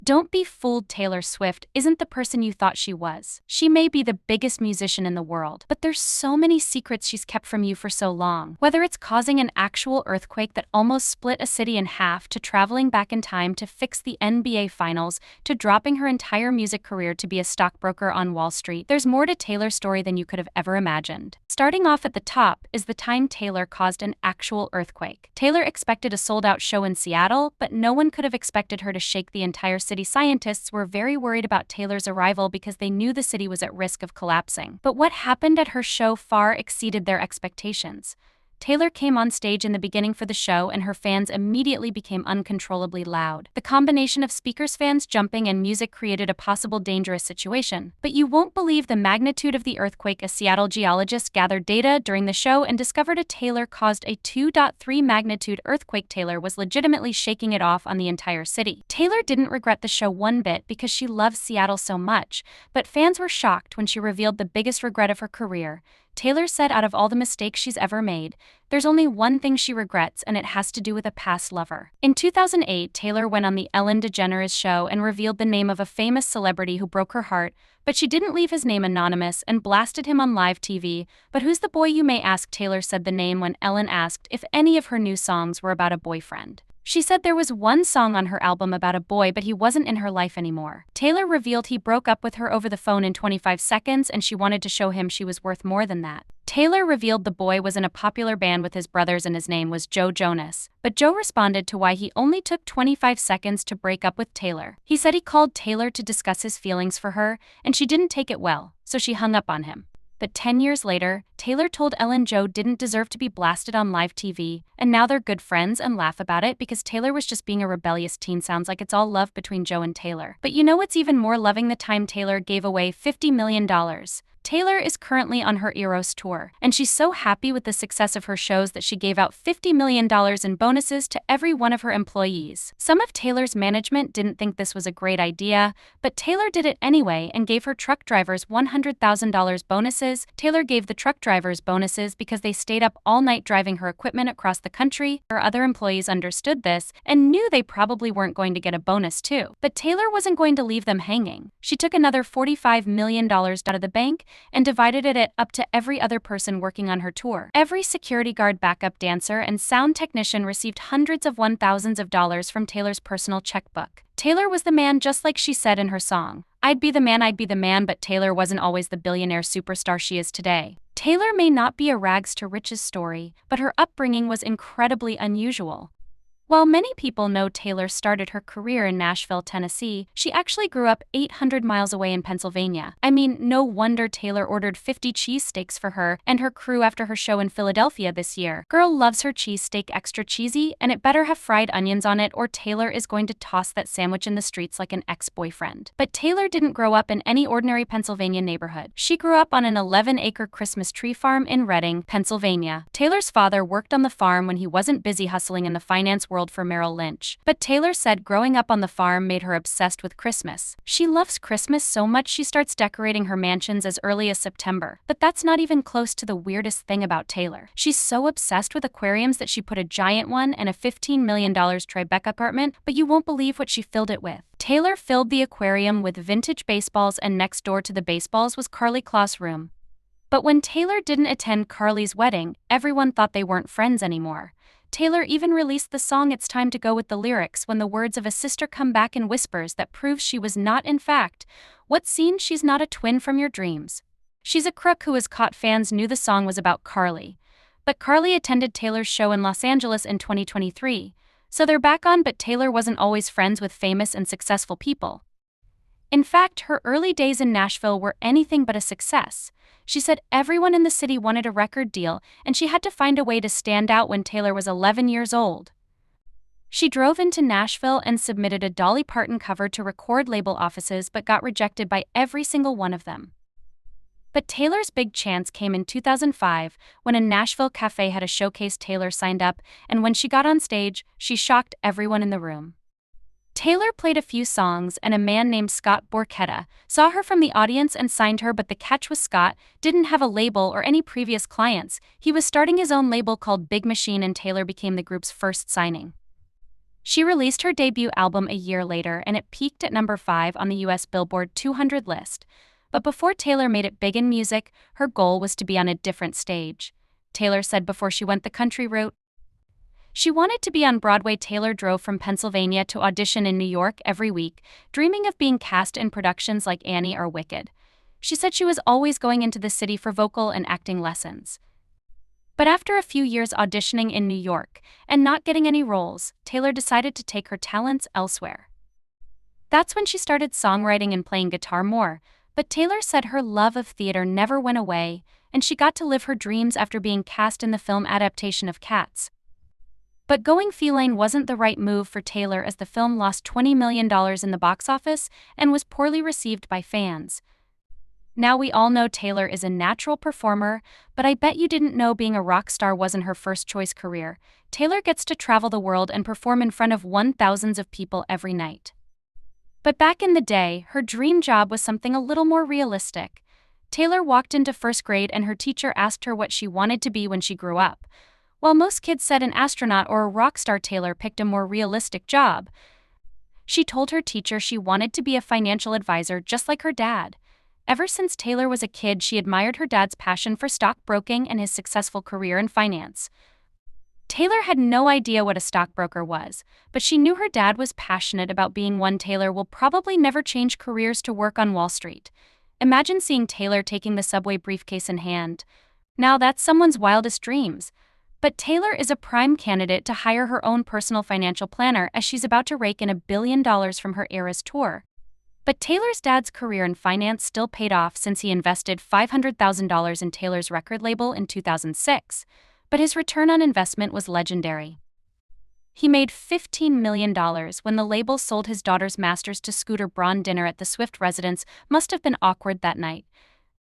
Don't be fooled, Taylor Swift isn't the person you thought she was. She may be the biggest musician in the world, but there's so many secrets she's kept from you for so long. Whether it's causing an actual earthquake that almost split a city in half, to traveling back in time to fix the NBA Finals, to dropping her entire music career to be a stockbroker on Wall Street, there's more to Taylor's story than you could have ever imagined. Starting off at the top is the time Taylor caused an actual earthquake. Taylor expected a sold-out show in Seattle, but no one could have expected her to shake the entire city. Scientists were very worried about Taylor's arrival because they knew the city was at risk of collapsing. But what happened at her show far exceeded their expectations. Taylor came on stage in the beginning for the show, and her fans immediately became uncontrollably loud. The combination of speakers, fans jumping, and music created a possible dangerous situation. But you won't believe the magnitude of the earthquake. A Seattle geologist gathered data during the show and discovered a Taylor-caused a 2.3 magnitude earthquake. Taylor was legitimately shaking it off on the entire city. Taylor didn't regret the show one bit because she loves Seattle so much, but fans were shocked when she revealed the biggest regret of her career. Taylor said out of all the mistakes she's ever made, there's only one thing she regrets, and it has to do with a past lover. In 2008, Taylor went on the Ellen DeGeneres show and revealed the name of a famous celebrity who broke her heart, but she didn't leave his name anonymous and blasted him on live TV. But who's the boy, you may ask? Taylor said the name when Ellen asked if any of her new songs were about a boyfriend. She said there was one song on her album about a boy, but he wasn't in her life anymore. Taylor revealed he broke up with her over the phone in 25 seconds, and she wanted to show him she was worth more than that. Taylor revealed the boy was in a popular band with his brothers and his name was Joe Jonas. But Joe responded to why he only took 25 seconds to break up with Taylor. He said he called Taylor to discuss his feelings for her, and she didn't take it well, so she hung up on him. But 10 years later, Taylor told Ellen Joe didn't deserve to be blasted on live TV, and now they're good friends and laugh about it because Taylor was just being a rebellious teen. Sounds like it's all love between Joe and Taylor. But you know what's even more loving? The time Taylor gave away $50 million. Taylor is currently on her Eras tour, and she's so happy with the success of her shows that she gave out $50 million in bonuses to every one of her employees. Some of Taylor's management didn't think this was a great idea, but Taylor did it anyway and gave her truck drivers $100,000 bonuses. Taylor gave the truck drivers bonuses because they stayed up all night driving her equipment across the country. Her other employees understood this and knew they probably weren't going to get a bonus too. But Taylor wasn't going to leave them hanging. She took another $45 million out of the bank and divided it up to every other person working on her tour. Every security guard, backup dancer, and sound technician received hundreds of thousands of dollars from Taylor's personal checkbook. Taylor was the man, just like she said in her song, I'd be the man, but Taylor wasn't always the billionaire superstar she is today. Taylor may not be a rags to riches story, but her upbringing was incredibly unusual. While many people know Taylor started her career in Nashville, Tennessee, she actually grew up 800 miles away in Pennsylvania. I mean, no wonder Taylor ordered 50 cheesesteaks for her and her crew after her show in Philadelphia this year. Girl loves her cheesesteak extra cheesy, and it better have fried onions on it, or Taylor is going to toss that sandwich in the streets like an ex-boyfriend. But Taylor didn't grow up in any ordinary Pennsylvania neighborhood. She grew up on an 11-acre Christmas tree farm in Reading, Pennsylvania. Taylor's father worked on the farm when he wasn't busy hustling in the finance world for Merrill Lynch. But Taylor said growing up on the farm made her obsessed with Christmas. She loves Christmas so much she starts decorating her mansions as early as September. But that's not even close to the weirdest thing about Taylor. She's so obsessed with aquariums that she put a giant one in a $15 million Tribeca apartment, but you won't believe what she filled it with. Taylor filled the aquarium with vintage baseballs, and next door to the baseballs was Karlie Kloss' room. But when Taylor didn't attend Karlie's wedding, everyone thought they weren't friends anymore. Taylor even released the song It's Time to Go with the lyrics when the words of a sister come back in whispers that proves she was not, in fact, what's seen. She's not a twin from your dreams. She's a crook who has caught. Fans knew the song was about Karlie. But Karlie attended Taylor's show in Los Angeles in 2023, so they're back on. But Taylor wasn't always friends with famous and successful people. In fact, her early days in Nashville were anything but a success. She said everyone in the city wanted a record deal, and she had to find a way to stand out. When Taylor was 11 years old, she drove into Nashville and submitted a Dolly Parton cover to record label offices, but got rejected by every single one of them. But Taylor's big chance came in 2005 when a Nashville cafe had a showcase. Taylor signed up, and when she got on stage, she shocked everyone in the room. Taylor played a few songs, and a man named Scott Borchetta saw her from the audience and signed her. But the catch was Scott didn't have a label or any previous clients. He was starting his own label called Big Machine, and Taylor became the group's first signing. She released her debut album a year later and it peaked at number 5 on the US Billboard 200 list. But before Taylor made it big in music, her goal was to be on a different stage. Taylor said before she went the country route, she wanted to be on Broadway. Taylor drove from Pennsylvania to audition in New York every week, dreaming of being cast in productions like Annie or Wicked. She said she was always going into the city for vocal and acting lessons. But after a few years auditioning in New York and not getting any roles, Taylor decided to take her talents elsewhere. That's when she started songwriting and playing guitar more, but Taylor said her love of theater never went away, and she got to live her dreams after being cast in the film adaptation of Cats. But going feline wasn't the right move for Taylor as the film lost $20 million in the box office and was poorly received by fans. Now we all know Taylor is a natural performer, but I bet you didn't know being a rock star wasn't her first choice career. Taylor gets to travel the world and perform in front of thousands of people every night. But back in the day, her dream job was something a little more realistic. Taylor walked into first grade and her teacher asked her what she wanted to be when she grew up. While most kids said an astronaut or a rock star, Taylor picked a more realistic job. She told her teacher she wanted to be a financial advisor just like her dad. Ever since Taylor was a kid, she admired her dad's passion for stockbroking and his successful career in finance. Taylor had no idea what a stockbroker was, but she knew her dad was passionate about being one. Taylor will probably never change careers to work on Wall Street. Imagine seeing Taylor taking the subway briefcase in hand. Now that's someone's wildest dreams. But Taylor is a prime candidate to hire her own personal financial planner as she's about to rake in $1 billion from her Eras tour. But Taylor's dad's career in finance still paid off since he invested $500,000 in Taylor's record label in 2006, but his return on investment was legendary. He made $15 million when the label sold his daughter's masters to Scooter Braun. Dinner at the Swift residence must have been awkward that night.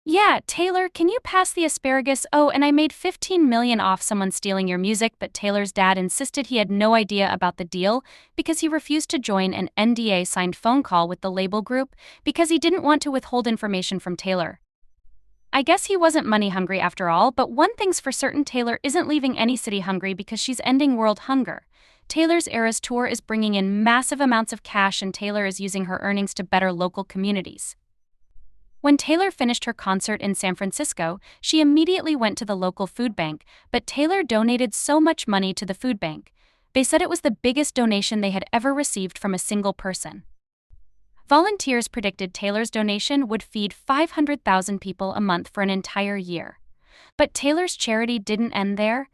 Yeah, Taylor, can you pass the asparagus? Oh, and I made $15 million off someone stealing your music. But Taylor's dad insisted he had no idea about the deal because he refused to join an NDA-signed phone call with the label group because he didn't want to withhold information from Taylor. I guess he wasn't money hungry after all, but one thing's for certain, Taylor isn't leaving any city hungry because she's ending world hunger. Taylor's Eras tour is bringing in massive amounts of cash and Taylor is using her earnings to better local communities. When Taylor finished her concert in San Francisco, she immediately went to the local food bank, but Taylor donated so much money to the food bank. They said it was the biggest donation they had ever received from a single person. Volunteers predicted Taylor's donation would feed 500,000 people a month for an entire year. But Taylor's charity didn't end there.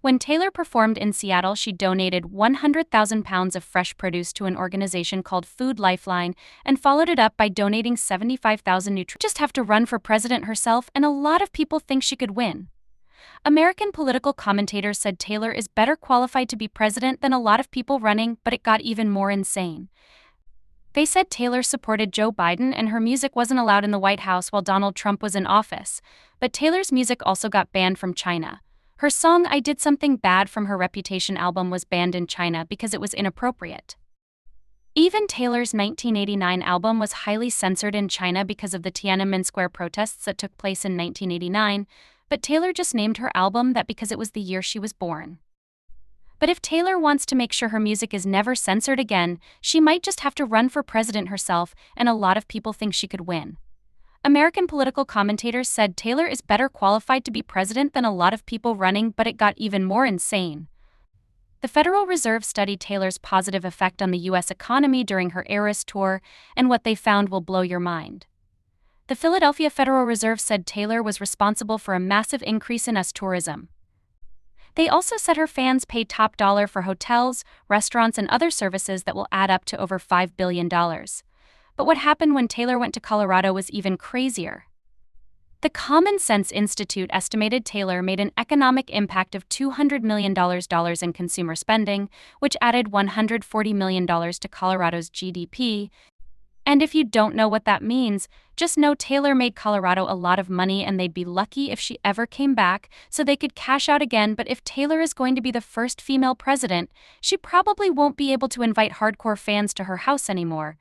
When Taylor performed in Seattle, she donated 100,000 pounds of fresh produce to an organization called Food Lifeline and followed it up by donating 75,000 nutrients. Just have to run for president herself, and a lot of people think she could win. American political commentators said Taylor is better qualified to be president than a lot of people running, but it got even more insane. They said Taylor supported Joe Biden and her music wasn't allowed in the White House while Donald Trump was in office, but Taylor's music also got banned from China. Her song I Did Something Bad from her Reputation album was banned in China because it was inappropriate. Even Taylor's 1989 album was highly censored in China because of the Tiananmen Square protests that took place in 1989, but Taylor just named her album that because it was the year she was born. But if Taylor wants to make sure her music is never censored again, she might just have to run for president herself, and a lot of people think she could win. American political commentators said Taylor is better qualified to be president than a lot of people running, but it got even more insane. The Federal Reserve studied Taylor's positive effect on the U.S. economy during her Eras tour, and what they found will blow your mind. The Philadelphia Federal Reserve said Taylor was responsible for a massive increase in U.S. tourism. They also said her fans paid top dollar for hotels, restaurants, and other services that will add up to over $5 billion. But what happened when Taylor went to Colorado was even crazier. The Common Sense Institute estimated Taylor made an economic impact of $200 million in consumer spending, which added $140 million to Colorado's GDP. And if you don't know what that means, just know Taylor made Colorado a lot of money and they'd be lucky if she ever came back so they could cash out again. But if Taylor is going to be the first female president, she probably won't be able to invite hardcore fans to her house anymore.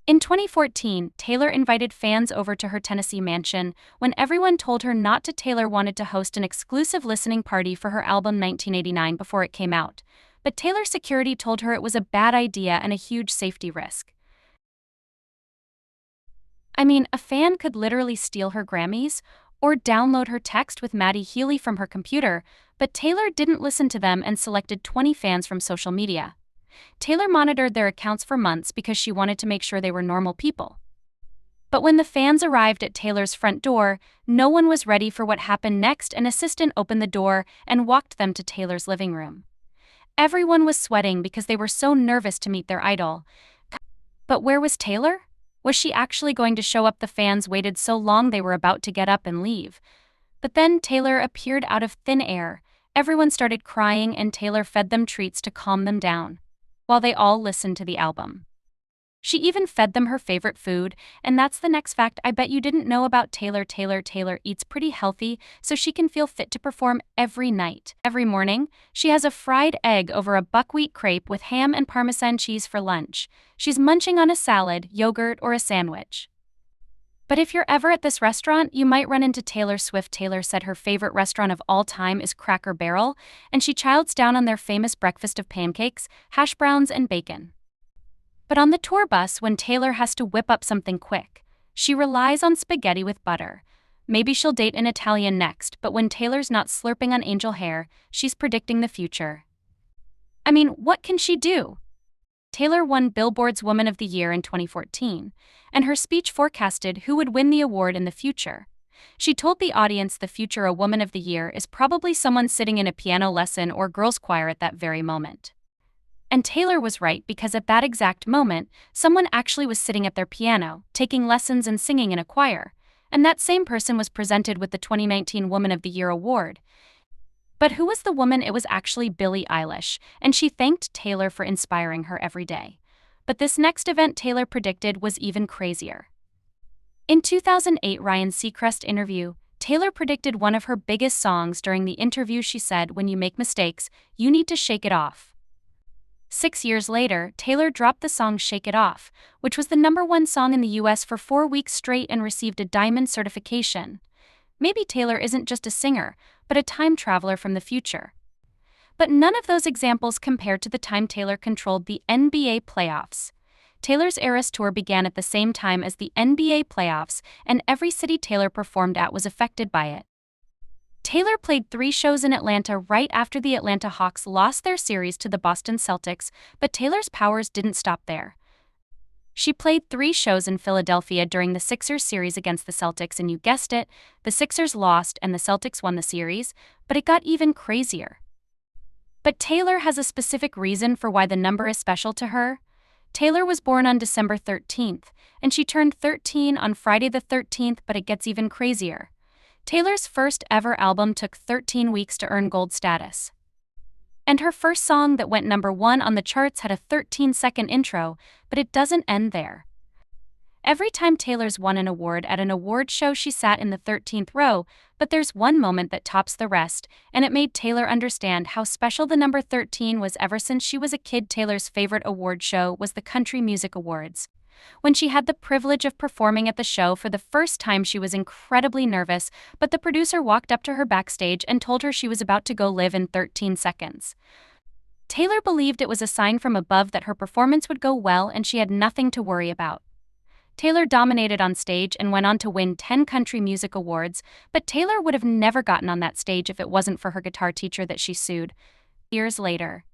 In 2014, Taylor invited fans over to her Tennessee mansion when everyone told her not to. Taylor wanted to host an exclusive listening party for her album 1989 before it came out. but Taylor's security told her it was a bad idea and a huge safety risk. I mean, a fan could literally steal her Grammys or download her text with Matty Healy from her computer, but Taylor didn't listen to them and selected 20 fans from social media. Taylor monitored their accounts for months because she wanted to make sure they were normal people. But when the fans arrived at Taylor's front door, no one was ready for what happened next. An assistant opened the door and walked them to Taylor's living room. Everyone was sweating because they were so nervous to meet their idol. But where was Taylor? Was she actually going to show up? The fans waited so long they were about to get up and leave. But then Taylor appeared out of thin air. Everyone started crying and Taylor fed them treats to calm them down, while they all listened to the album. She even fed them her favorite food, and that's the next fact I bet you didn't know about Taylor. Taylor eats pretty healthy so she can feel fit to perform every night. Every morning, she has a fried egg over a buckwheat crepe with ham and Parmesan cheese for lunch. She's munching on a salad, yogurt, or a sandwich. But if you're ever at this restaurant, you might run into Taylor Swift. Taylor said her favorite restaurant of all time is Cracker Barrel, and she chows down on their famous breakfast of pancakes, hash browns, and bacon. But on the tour bus, when Taylor has to whip up something quick, she relies on spaghetti with butter. Maybe she'll date an Italian next, but when Taylor's not slurping on angel hair, she's predicting the future. I mean, what can she do? Taylor won Billboard's Woman of the Year in 2014, and her speech forecasted who would win the award in the future. She told the audience the future a Woman of the Year is probably someone sitting in a piano lesson or girls' choir at that very moment. And Taylor was right, because at that exact moment, someone actually was sitting at their piano, taking lessons and singing in a choir, and that same person was presented with the 2019 Woman of the Year award. But who was the woman? It was actually Billie Eilish, and she thanked Taylor for inspiring her every day. But this next event Taylor predicted was even crazier. In 2008 Ryan Seacrest interview, Taylor predicted one of her biggest songs. During the interview she said, "When you make mistakes, you need to shake it off." 6 years later, Taylor dropped the song Shake It Off, which was the #1 song in the US for 4 weeks straight and received a diamond certification. Maybe Taylor isn't just a singer, but a time traveler from the future. But none of those examples compare to the time Taylor controlled the NBA playoffs. Taylor's Eras Tour began at the same time as the NBA playoffs, and every city Taylor performed at was affected by it. Taylor played 3 shows in Atlanta right after the Atlanta Hawks lost their series to the Boston Celtics, but Taylor's powers didn't stop there. She played 3 shows in Philadelphia during the Sixers series against the Celtics, and you guessed it, the Sixers lost and the Celtics won the series, but it got even crazier. But Taylor has a specific reason for why the number is special to her. Taylor was born on December 13th, and she turned 13 on Friday the 13th, but it gets even crazier. Taylor's first ever album took 13 weeks to earn gold status. And her first song that went #1 on the charts had a 13-second intro, but it doesn't end there. Every time Taylor's won an award at an award show, she sat in the 13th row, but there's one moment that tops the rest, and it made Taylor understand how special the number 13 was. Ever since she was a kid, Taylor's favorite award show was the Country Music Awards. When she had the privilege of performing at the show for the first time, she was incredibly nervous, but the producer walked up to her backstage and told her she was about to go live in 13 seconds. Taylor believed it was a sign from above that her performance would go well and she had nothing to worry about. Taylor dominated on stage and went on to win 10 country music awards, but Taylor would have never gotten on that stage if it wasn't for her guitar teacher that she sued. Years later,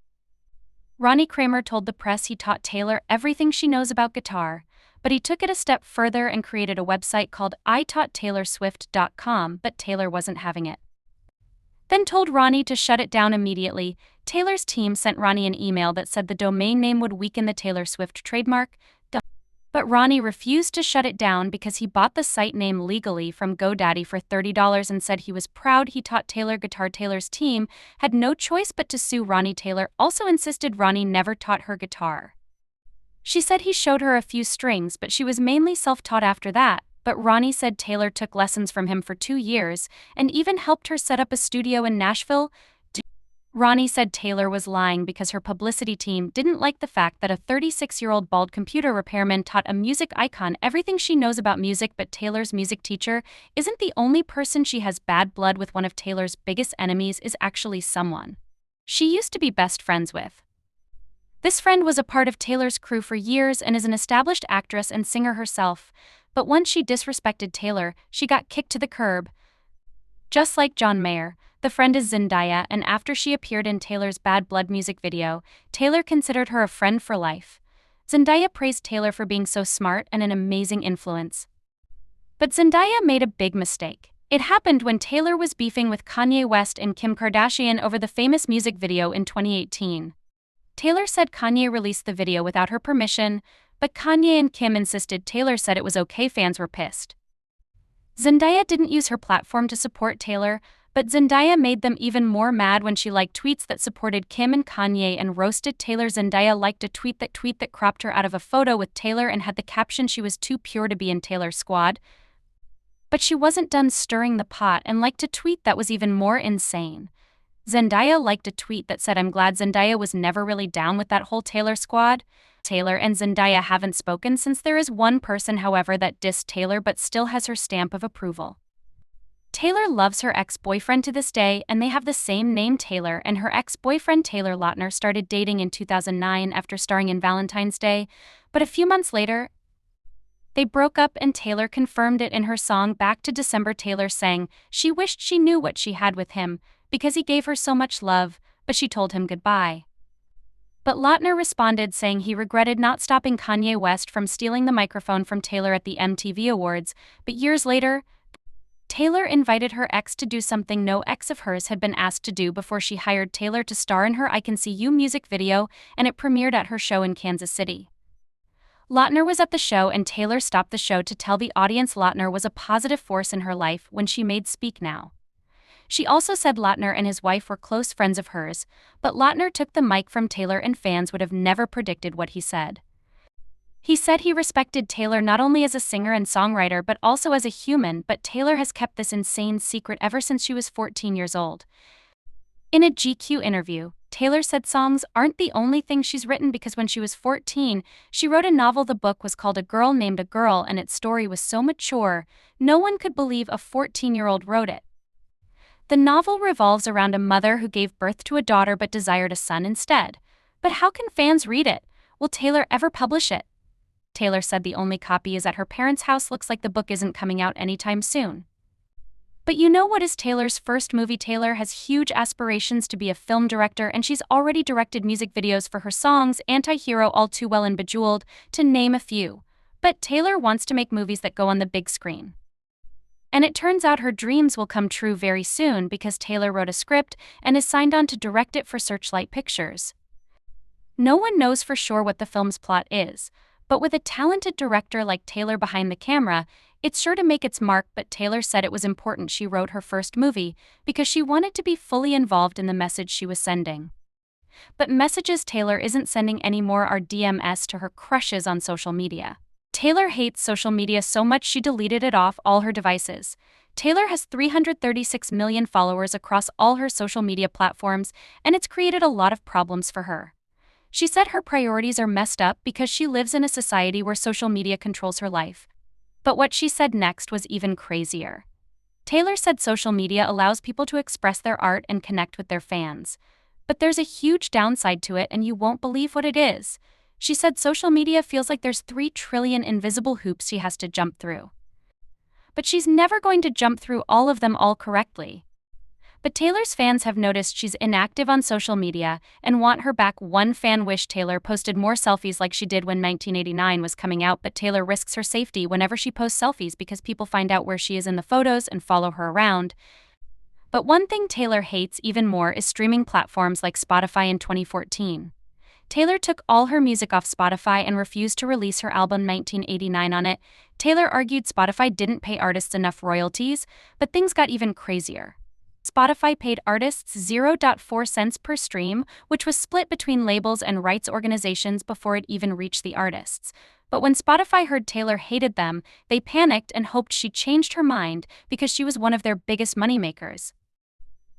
Ronnie Kramer told the press he taught Taylor everything she knows about guitar, but he took it a step further and created a website called ITaughtTaylorSwift.com, but Taylor wasn't having it. Then told Ronnie to shut it down immediately. Taylor's team sent Ronnie an email that said the domain name would weaken the Taylor Swift trademark, but Ronnie refused to shut it down because he bought the site name legally from GoDaddy for $30 and said he was proud he taught Taylor guitar. Taylor's team had no choice but to sue Ronnie. Taylor also insisted Ronnie never taught her guitar. She said he showed her a few strings, but she was mainly self-taught after that. But Ronnie said Taylor took lessons from him for 2 years and even helped her set up a studio in Nashville. Ronnie said Taylor was lying because her publicity team didn't like the fact that a 36-year-old bald computer repairman taught a music icon everything she knows about music. But Taylor's music teacher isn't the only person she has bad blood with. One of Taylor's biggest enemies is actually someone she used to be best friends with. This friend was a part of Taylor's crew for years and is an established actress and singer herself, but once she disrespected Taylor, she got kicked to the curb. Just like John Mayer, the friend is Zendaya, and after she appeared in Taylor's Bad Blood music video, Taylor considered her a friend for life. Zendaya praised Taylor for being so smart and an amazing influence. But Zendaya made a big mistake. It happened when Taylor was beefing with Kanye West and Kim Kardashian over the famous music video in 2018. Taylor said Kanye released the video without her permission, but Kanye and Kim insisted Taylor said it was okay. Fans were pissed. Zendaya didn't use her platform to support Taylor, but Zendaya made them even more mad when she liked tweets that supported Kim and Kanye and roasted Taylor. Zendaya liked a tweet that cropped her out of a photo with Taylor and had the caption "She was too pure to be in Taylor's squad." But she wasn't done stirring the pot and liked a tweet that was even more insane. Zendaya liked a tweet that said, "I'm glad Zendaya was never really down with that whole Taylor squad." Taylor and Zendaya haven't spoken since. There is one person, however, that dissed Taylor but still has her stamp of approval. Taylor loves her ex-boyfriend to this day, and they have the same name. Taylor and her ex-boyfriend Taylor Lautner started dating in 2009 after starring in Valentine's Day, but a few months later, they broke up and Taylor confirmed it in her song Back to December. Taylor sang she wished she knew what she had with him because he gave her so much love, but she told him goodbye. But Lautner responded saying he regretted not stopping Kanye West from stealing the microphone from Taylor at the MTV Awards, but years later, Taylor invited her ex to do something no ex of hers had been asked to do before she hired Taylor to star in her I Can See You music video, and it premiered at her show in Kansas City. Lautner was at the show and Taylor stopped the show to tell the audience Lautner was a positive force in her life when she made Speak Now. She also said Lautner and his wife were close friends of hers, but Lautner took the mic from Taylor and fans would have never predicted what he said. He said he respected Taylor not only as a singer and songwriter but also as a human, but Taylor has kept this insane secret ever since she was 14 years old. In a GQ interview, Taylor said songs aren't the only thing she's written because when she was 14, she wrote a novel. The book was called A Girl Named a Girl and its story was so mature, no one could believe a 14-year-old wrote it. The novel revolves around a mother who gave birth to a daughter but desired a son instead. But how can fans read it? Will Taylor ever publish it? Taylor said the only copy is at her parents' house. Looks like the book isn't coming out anytime soon. But you know what is Taylor's first movie? Taylor has huge aspirations to be a film director, and she's already directed music videos for her songs Anti-Hero, All Too Well, and Bejeweled, to name a few. But Taylor wants to make movies that go on the big screen. And it turns out her dreams will come true very soon because Taylor wrote a script and is signed on to direct it for Searchlight Pictures. No one knows for sure what the film's plot is, but with a talented director like Taylor behind the camera, it's sure to make its mark. But Taylor said it was important she wrote her first movie because she wanted to be fully involved in the message she was sending. But messages Taylor isn't sending anymore are DMs to her crushes on social media. Taylor hates social media so much she deleted it off all her devices. Taylor has 336 million followers across all her social media platforms, and it's created a lot of problems for her. She said her priorities are messed up because she lives in a society where social media controls her life. But what she said next was even crazier. Taylor said social media allows people to express their art and connect with their fans. But there's a huge downside to it, and you won't believe what it is. She said social media feels like there's 3 trillion invisible hoops she has to jump through. But she's never going to jump through all of them all correctly. But Taylor's fans have noticed she's inactive on social media and want her back. One fan wished Taylor posted more selfies like she did when 1989 was coming out, but Taylor risks her safety whenever she posts selfies because people find out where she is in the photos and follow her around. But one thing Taylor hates even more is streaming platforms like Spotify. In 2014, Taylor took all her music off Spotify and refused to release her album 1989 on it. Taylor argued Spotify didn't pay artists enough royalties, but things got even crazier. Spotify paid artists 0.4 cents per stream, which was split between labels and rights organizations before it even reached the artists. But when Spotify heard Taylor hated them, they panicked and hoped she changed her mind because she was one of their biggest moneymakers.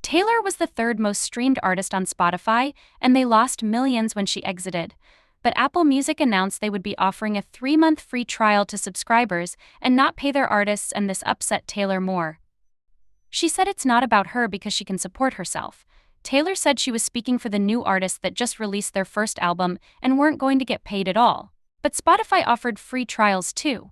Taylor was the 3rd most streamed artist on Spotify, and they lost millions when she exited. But Apple Music announced they would be offering a 3-month free trial to subscribers and not pay their artists, and this upset Taylor more. She said it's not about her because she can support herself. Taylor said she was speaking for the new artists that just released their first album and weren't going to get paid at all. But Spotify offered free trials too.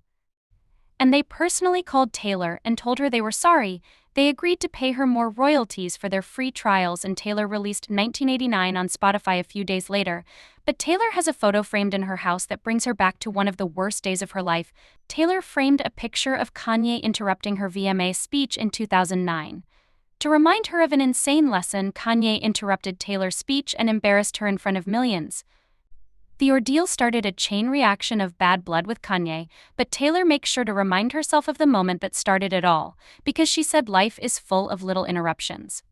And they personally called Taylor and told her they were sorry. They agreed to pay her more royalties for their free trials, and Taylor released 1989 on Spotify a few days later. But Taylor has a photo framed in her house that brings her back to one of the worst days of her life. Taylor framed a picture of Kanye interrupting her VMA speech in 2009. To remind her of an insane lesson, Kanye interrupted Taylor's speech and embarrassed her in front of millions. The ordeal started a chain reaction of bad blood with Kanye, but Taylor makes sure to remind herself of the moment that started it all, because she said life is full of little interruptions.